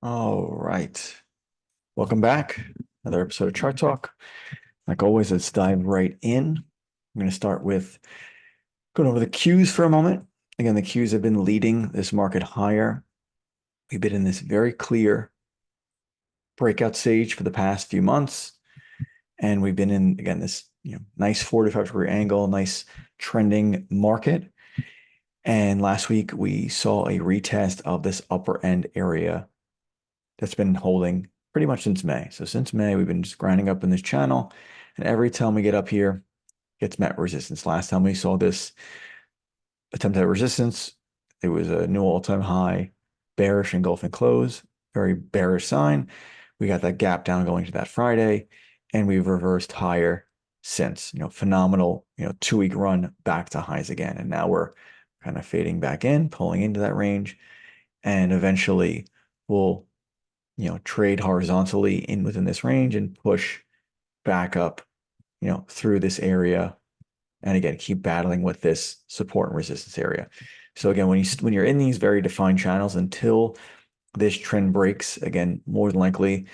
All right. Welcome back. Another episode of Chart Talk. Like always, let's dive right in. I'm going to start with going over the cues for a moment. Again, the cues have been leading this market higher. We've been in this very clear breakout stage for the past few months. And we've been in, again, this nice 45-degree angle, nice trending market. And last week, we saw a retest of this upper end area that's been holding pretty much since May. So since May, we've been just grinding up in this channel. And every time we get up here, it's met resistance. Last time we saw this attempt at resistance, it was a new all-time high, bearish engulfing close, very bearish sign. We got that gap down going to that Friday, and we've reversed higher since. Phenomenal, 2-week run back to highs again. And now we're kind of fading back in, pulling into that range, and eventually we'll trade horizontally in within this range and push back up, through this area. And again, keep battling with this support and resistance area. So again, when you're in these very defined channels, until this trend breaks, again, more than likely,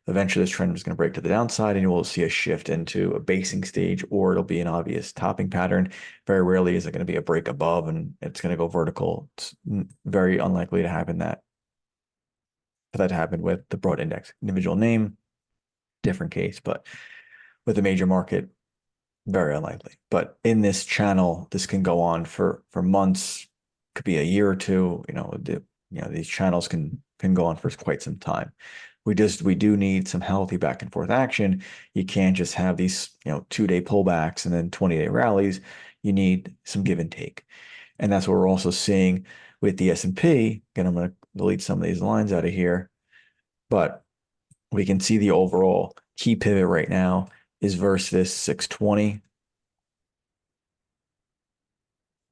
eventually this trend is going to break to the downside, and you will see a shift into a basing stage, or it'll be an obvious topping pattern. Very rarely is it going to be a break above and it's going to go vertical. It's very unlikely to happen for that to happen with the broad index. Individual name, different case, but with a major market, very unlikely. But in this channel, this can go on for months, could be a year or two. These channels can go on for quite some time. We do need some healthy back and forth action. You can't just have these 2-day pullbacks and then 20-day rallies. You need some give and take, and that's what we're also seeing with the S&P. Again, I'm going to delete some of these lines out of here, but we can see the overall key pivot right now is versus this 620.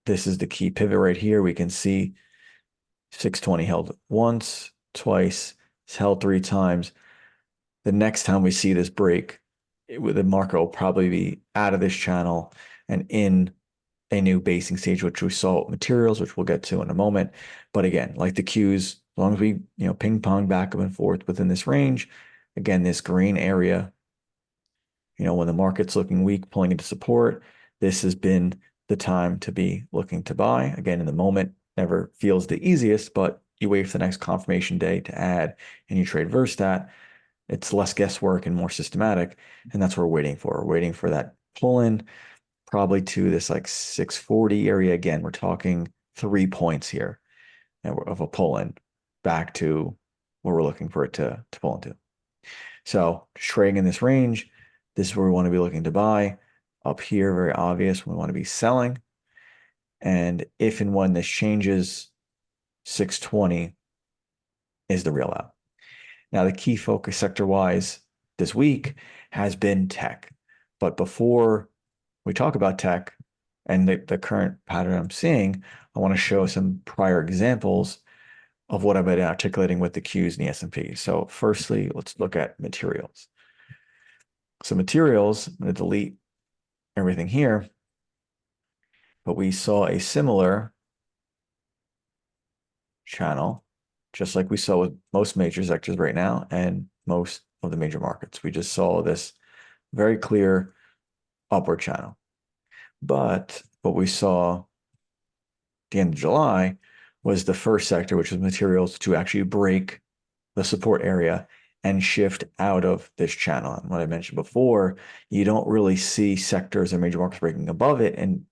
This is the key pivot right here. We can see 620 held once, twice, it's held 3 times. The next time we see this break, the market will probably be out of this channel and in a new basing stage, which we saw materials, which we'll get to in a moment. But again, like the cues, as long as we ping pong back up and forth within this range, again, this green area, when the market's looking weak, pulling into support, this has been the time to be looking to buy. Again, in the moment, never feels the easiest, but you wait for the next confirmation day to add and you trade versus that. It's less guesswork and more systematic. And that's what we're waiting for. We're waiting for that pull in, probably to this like 640 area. Again, we're talking 3 points here of a pull in back to where we're looking for it to pull into. So trading in this range, this is where we want to be looking to buy. Up here, very obvious, we want to be selling. And if and when this changes, 620 is the real out. Now, the key focus sector-wise this week has been tech. But before we talk about tech and the current pattern I'm seeing, I want to show some prior examples of what I've been articulating with the Qs and the S&P. So firstly, let's look at materials. So materials, I'm going to delete everything here, but we saw a similar channel, just like we saw with most major sectors right now and most of the major markets. We just saw this very clear upward channel. But what we saw at the end of July was the first sector, which was materials, to actually break the support area and shift out of this channel. And what I mentioned before, you don't really see sectors or major markets breaking above it and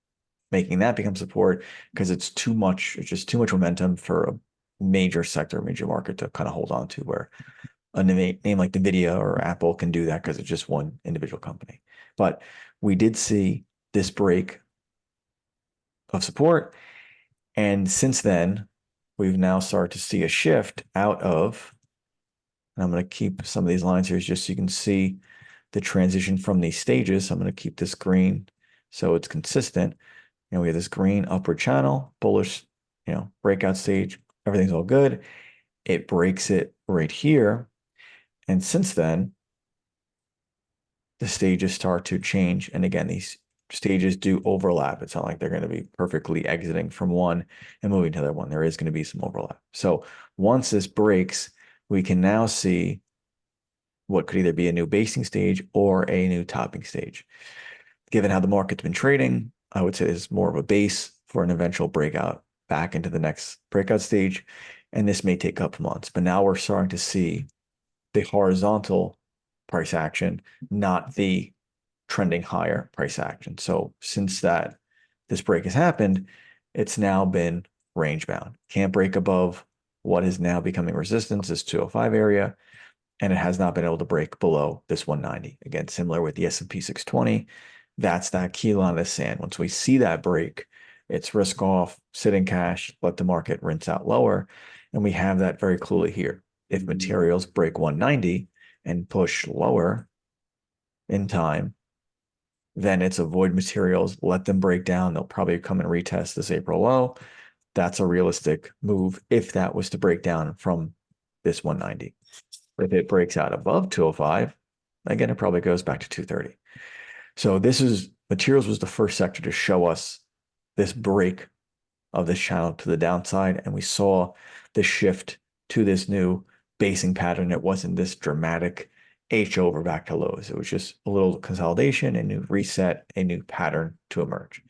making that become support because it's just too much momentum for a major sector, major market to kind of hold on to, where a name like NVIDIA or Apple can do that because it's just one individual company. But we did see this break of support. And since then, we've now started to see a shift out of, and I'm going to keep some of these lines here just so you can see the transition from these stages. So I'm going to keep this green so it's consistent. We have this green upward channel, bullish, breakout stage. Everything's all good. It breaks it right here. And since then, the stages start to change. And again, these stages do overlap. It's not like they're going to be perfectly exiting from one and moving to the other one. There is going to be some overlap. So once this breaks, we can now see what could either be a new basing stage or a new topping stage. Given how the market's been trading, I would say this is more of a base for an eventual breakout back into the next breakout stage. And this may take a couple months, but now we're starting to see the horizontal price action, not the trending higher price action. So since this break has happened, it's now been range bound. Can't break above what is now becoming resistance, this 205 area, and it has not been able to break below this 190. Again, similar with the S&P 620, that's that key line of the sand. Once we see that break, it's risk off, sit in cash, let the market rinse out lower, and we have that very clearly here. If materials break 190 and push lower in time, then it's avoid materials, let them break down. They'll probably come and retest this April low. That's a realistic move if that was to break down from this 190. If it breaks out above 205, again, it probably goes back to 230. So materials was the first sector to show us this break of this channel to the downside. And we saw the shift to this new basing pattern. It wasn't this dramatic H over back to lows. It was just a little consolidation, a new reset, a new pattern to emerge.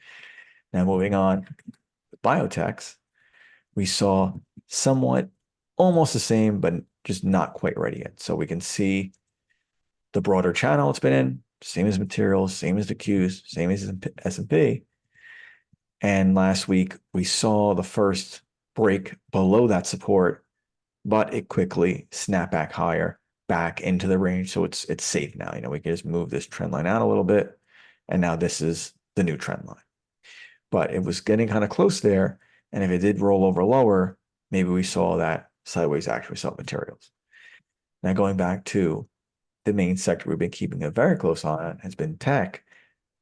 Now moving on, biotechs, we saw somewhat almost the same, but just not quite ready yet. So we can see the broader channel it's been in, same as materials, same as the Qs, same as S&P. And last week we saw the first break below that support, but it quickly snapped back higher, back into the range. So it's safe now. We can just move this trend line out a little bit. And now this is the new trend line. But it was getting kind of close there. And if it did roll over lower, maybe we saw that sideways action we saw materials. Now going back to the main sector we've been keeping a very close eye on has been tech.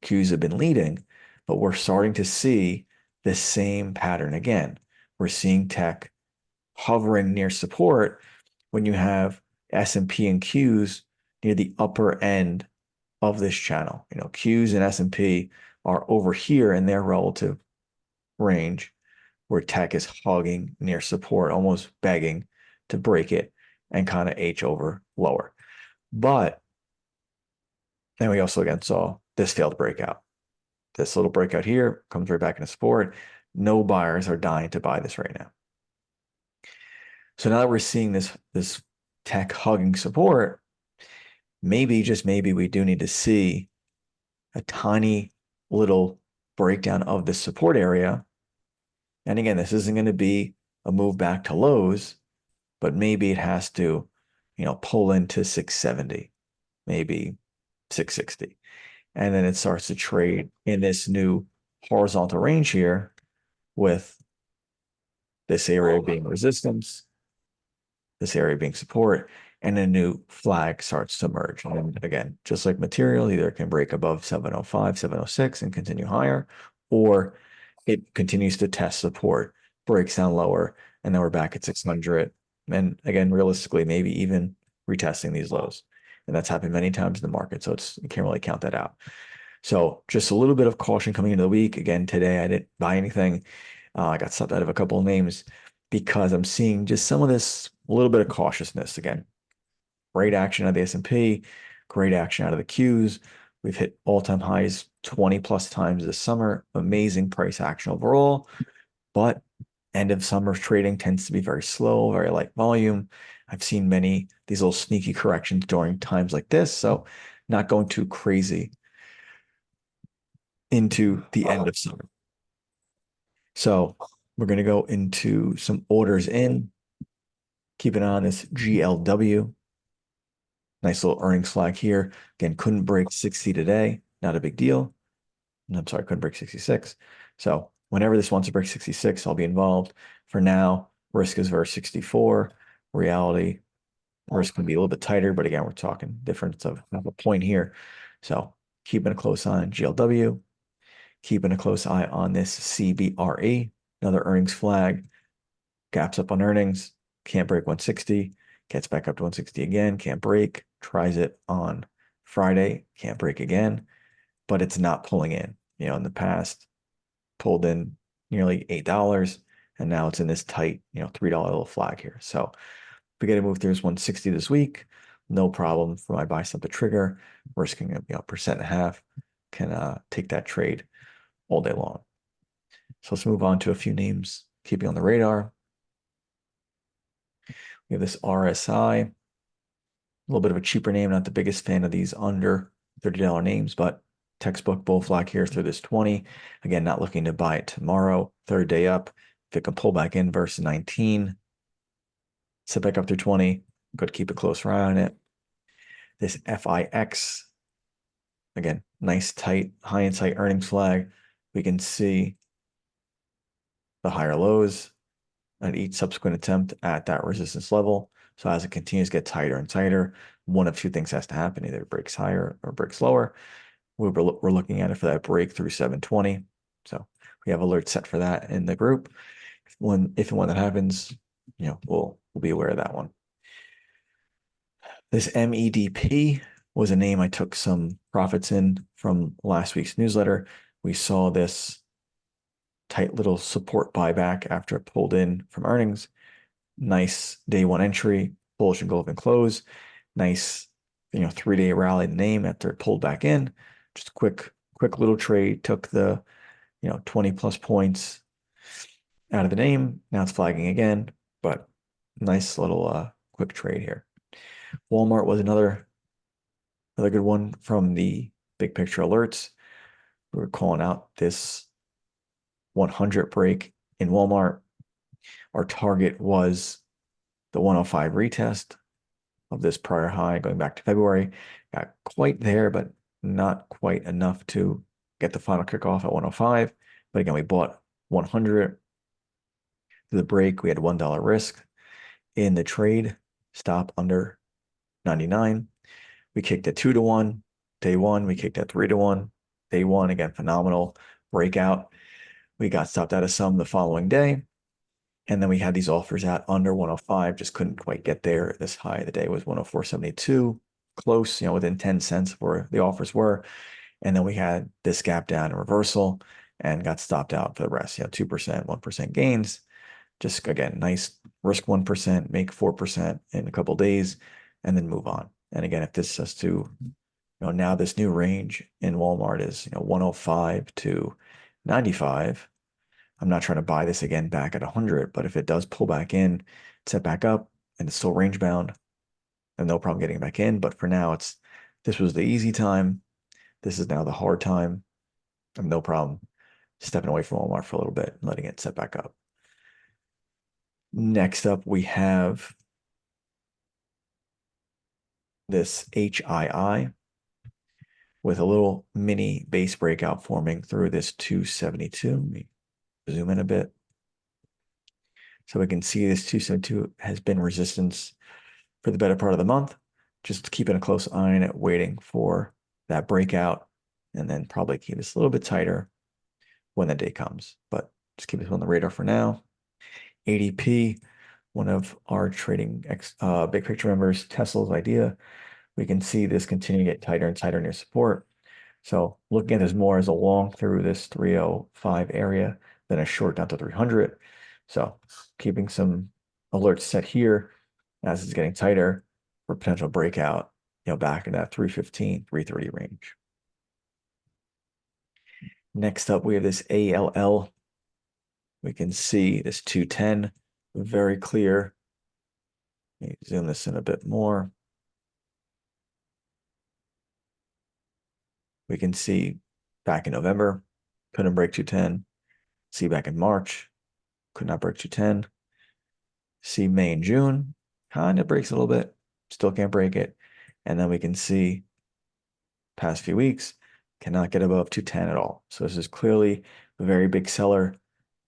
Qs have been leading, but we're starting to see the same pattern again. We're seeing tech hovering near support when you have S&P and Qs near the upper end of this channel. Qs and S&P are over here in their relative range, where tech is hogging near support, almost begging to break it and kind of H over lower. But then we also again saw this failed breakout. This little breakout here comes right back into support. No buyers are dying to buy this right now. So now that we're seeing this tech hugging support, maybe, just maybe, we do need to see a tiny little breakdown of the support area. And again, this isn't going to be a move back to lows, but maybe it has to, pull into 670, maybe 660. And then it starts to trade in this new horizontal range here, with this area being resistance, this area being support, and a new flag starts to emerge. And again, just like material, either it can break above 705, 706 and continue higher, or it continues to test support, breaks down lower, and then we're back at 600. And again, realistically, maybe even retesting these lows. And that's happened many times in the market, so you can't really count that out. So just a little bit of caution coming into the week. Again, today I didn't buy anything. I got sucked out of a couple of names because I'm seeing just some of this, a little bit of cautiousness. Again, great action out of the S&P, great action out of the Qs. We've hit all-time highs 20 plus times this summer. Amazing price action overall, but end of summer trading tends to be very slow, very light volume. I've seen many these little sneaky corrections during times like this, so not going too crazy into the end of summer. So we're going to go into some orders in. Keep an eye on this GLW. Nice little earnings flag here. Again, couldn't break 60 today. Not a big deal. I'm sorry, couldn't break 66. So whenever this wants to break 66, I'll be involved. For now, risk is versus 64. Reality, risk can be a little bit tighter, but again, we're talking difference of a point here. So keeping a close eye on GLW. Keeping a close eye on this CBRE, another earnings flag. Gaps up on earnings, can't break 160, gets back up to 160 again, can't break, tries it on Friday, can't break again, but it's not pulling in. In the past, pulled in nearly $8, and now it's in this tight, $3 little flag here. So we get a move through 160 this week, no problem for my buy stop to trigger. Risking a 1.5%, can take that trade all day long. So let's move on to a few names keeping on the radar. We have this RSI, a little bit of a cheaper name, not the biggest fan of these under $30 names, but textbook bull flag here through this 20. Again, not looking to buy it tomorrow, third day up. If it can pull back in versus 19, sit back up through 20, good, keep a close eye on it. This FIX, again, nice tight, high and tight earnings flag. We can see the higher lows at each subsequent attempt at that resistance level. So as it continues to get tighter and tighter, one of two things has to happen. Either it breaks higher or breaks lower. We're looking at it for that break through 720. So we have alerts set for that in the group. If and when that happens, we'll be aware of that one. This MEDP was a name I took some profits in from last week's newsletter. We saw this tight little support buyback after it pulled in from earnings. Nice day one entry, bullish engulfing close. Nice, 3-day rally in the name after it pulled back in. Just quick little trade, took the 20 plus points out of the name. Now it's flagging again, but nice little quick trade here. Walmart was another good one from the big picture alerts. We were calling out this 100 break in Walmart. Our target was the 105 retest of this prior high going back to February. Got quite there, but not quite enough to get the final kickoff at 105. But again, we bought 100 through the break. We had $1 risk in the trade, stop under 99. We kicked at 2-1 day one. We kicked at 3-1 day one. Again, phenomenal breakout. We got stopped out of some the following day. And then we had these offers out under 105, just couldn't quite get there. This high of the day was 104.72, close, within 10 cents where the offers were. And then we had this gap down and reversal and got stopped out for the rest, 2%, 1% gains. Just, again, nice risk 1%, make 4% in a couple days, and then move on. And again, if this has to, now this new range in Walmart is, 105 to 95. I'm not trying to buy this again back at 100, but if it does pull back in, set back up, and it's still range bound, then no problem getting back in. But for now, this was the easy time. This is now the hard time. I have no problem stepping away from Walmart for a little bit and letting it set back up. Next up, we have this HII with a little mini base breakout forming through this 272. Let me zoom in a bit. So we can see this 272 has been resistance for the better part of the month. Just keeping a close eye on it, waiting for that breakout, and then probably keep this a little bit tighter when the day comes. But just keep this on the radar for now. ADP, one of our trading big picture members, Tesla's idea. We can see this continue to get tighter and tighter near support. So looking at this more as a long through this 305 area than a short down to 300. So keeping some alerts set here as it's getting tighter for potential breakout, back in that 315, 330 range. Next up, we have this ALL. We can see this 210 very clear. Let me zoom this in a bit more. We can see back in November, couldn't break 210. See back in March, could not break 210. See May and June, kind of breaks a little bit, still can't break it. And then we can see past few weeks, cannot get above 210 at all. So this is clearly a very big seller.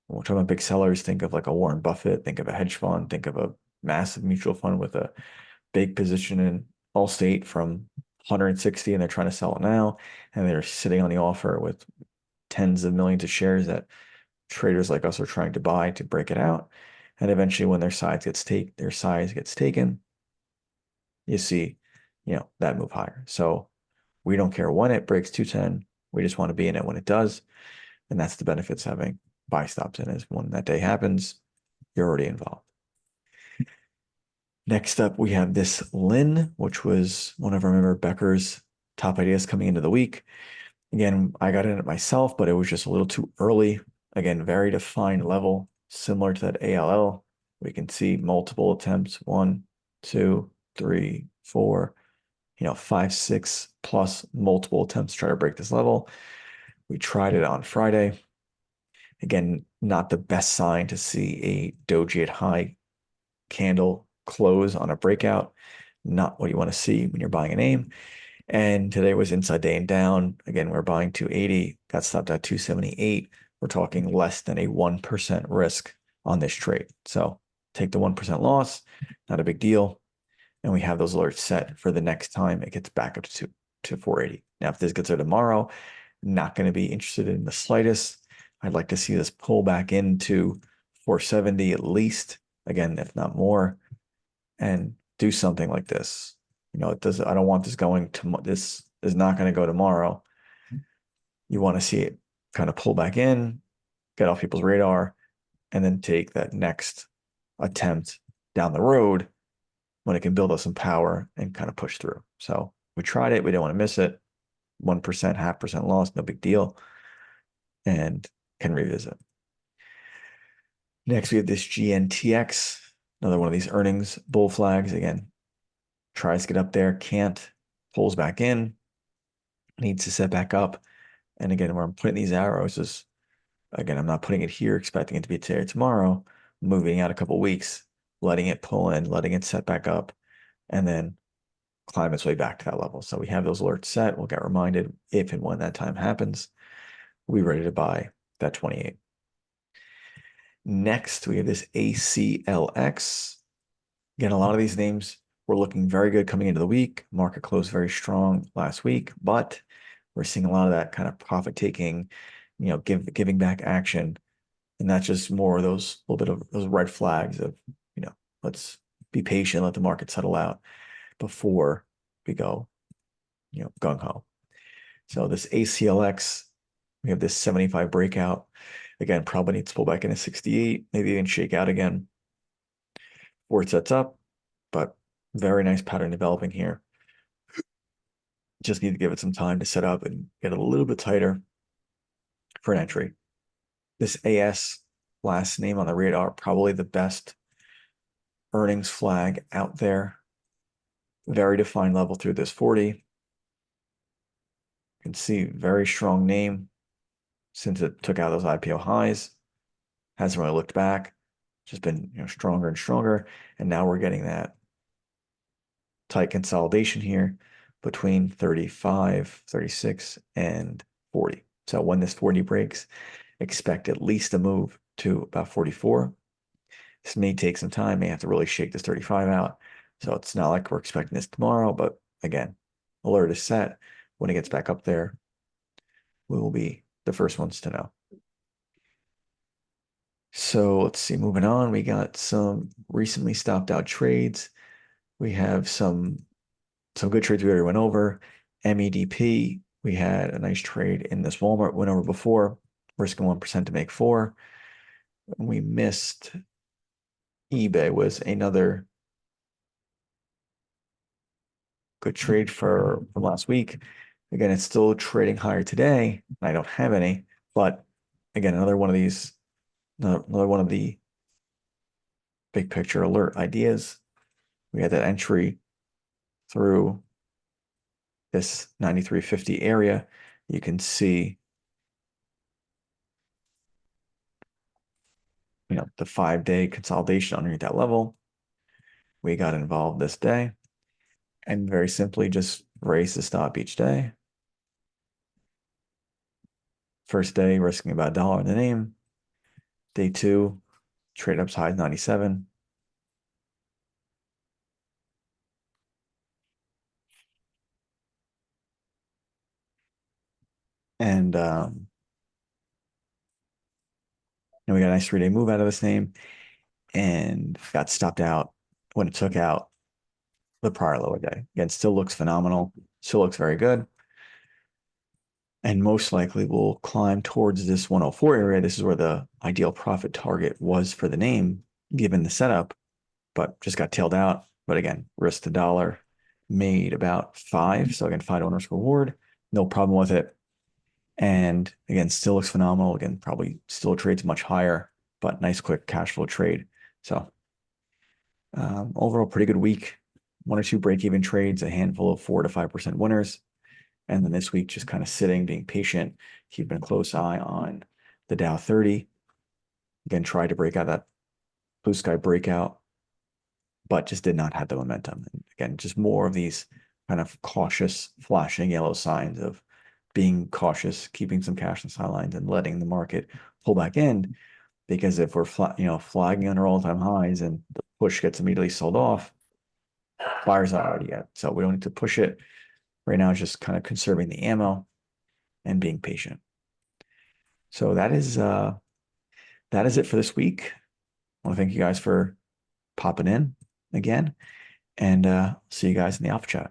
When we're talking about big sellers, think of like a Warren Buffett, think of a hedge fund, think of a massive mutual fund with a big position in Allstate from 160, and they're trying to sell it now, and they're sitting on the offer with tens of millions of shares that traders like us are trying to buy to break it out. And eventually when their size gets taken, you see, that move higher. So we don't care when it breaks 210. We just want to be in it when it does. And that's the benefits having buy stops in, is when that day happens, you're already involved. Next up, we have this Lin, which was one of, remember, Becker's top ideas coming into the week. Again, I got in it myself, but it was just a little too early. Again, very defined level, similar to that ALL. We can see multiple attempts, 1, 2, 3, 4, 5, 6 plus multiple attempts to try to break this level. We tried it on Friday. Again, not the best sign to see a doji at high candle close on a breakout. Not what you want to see when you're buying a name. And today was inside day and down. Again, we're buying 280, got stopped at 278. We're talking less than a 1% risk on this trade. So take the 1% loss, not a big deal. And we have those alerts set for the next time it gets back up to 480. Now, if this gets there tomorrow, not going to be interested in the slightest. I'd like to see this pull back into 470 at least, again, if not more, and do something like this. It does. I don't want this going to. This is not going to go tomorrow. You want to see it kind of pull back in, get off people's radar, and then take that next attempt down the road when it can build up some power and kind of push through. So we tried it. We didn't want to miss it. 1%, 0.5% loss, no big deal, and can revisit. Next, we have this GNTX, another one of these earnings bull flags. Again, tries to get up there, can't, pulls back in, needs to set back up. And again, where I'm putting these arrows is, again, I'm not putting it here, expecting it to be today or tomorrow, moving out a couple weeks, letting it pull in, letting it set back up, and then climb its way back to that level. So we have those alerts set. We'll get reminded if and when that time happens. We're ready to buy that 28. Next, we have this ACLX. Again, a lot of these names were looking very good coming into the week. Market closed very strong last week, but we're seeing a lot of that kind of profit taking, giving back action. And that's just more of those little bit of those red flags of, let's be patient, let the market settle out before we go, gung ho. So this ACLX, we have this 75 breakout. Again, probably needs to pull back into 68, maybe even shake out again before it sets up, but very nice pattern developing here. Just need to give it some time to set up and get a little bit tighter for an entry. This AS, last name on the radar, probably the best earnings flag out there. Very defined level through this 40. You can see very strong name since it took out those IPO highs. Hasn't really looked back. Just been stronger and stronger. And now we're getting that tight consolidation here between 35, 36, and 40. So when this 40 breaks, expect at least a move to about 44. This may take some time, may have to really shake this 35 out. So it's not like we're expecting this tomorrow, but again, alert is set. When it gets back up there, we will be the first ones to know. So let's see, moving on, we got some recently stopped out trades. We have some good trades we already went over. MEDP, we had a nice trade in this Walmart, went over before, risking 1% to make 4. We missed eBay was another good trade from last week. Again, it's still trading higher today. I don't have any, but again, another one of these, another one of the big picture alert ideas. We had that entry through this 93.50 area. You can see, the 5-day consolidation underneath that level. We got involved this day and very simply just raise the stop each day. First day, risking about $1 in the name. Day 2, trade ups high 97. And we got a nice 3-day move out of this name and got stopped out when it took out the prior lower day. Again, still looks phenomenal, still looks very good. And most likely will climb towards this 104 area. This is where the ideal profit target was for the name, given the setup, but just got tailed out. But again, risk to dollar made about 5. So again, $5 reward, no problem with it. And again, still looks phenomenal. Again, probably still trades much higher, but nice quick cash flow trade. So overall, pretty good week. 1 or 2 break-even trades, a handful of 4 to 5% winners. And then this week, just kind of sitting, being patient, keeping a close eye on the Dow 30. Again, tried to break out that blue sky breakout, but just did not have the momentum. And again, just more of these kind of cautious, flashing yellow signs of being cautious, keeping some cash on the sidelines, and letting the market pull back in. Because if we're flagging under all-time highs and the push gets immediately sold off, buyers not ready yet. So we don't need to push it. Right now, it's just kind of conserving the ammo and being patient. So that is it for this week. I want to thank you guys for popping in again, and see you guys in the alpha chat.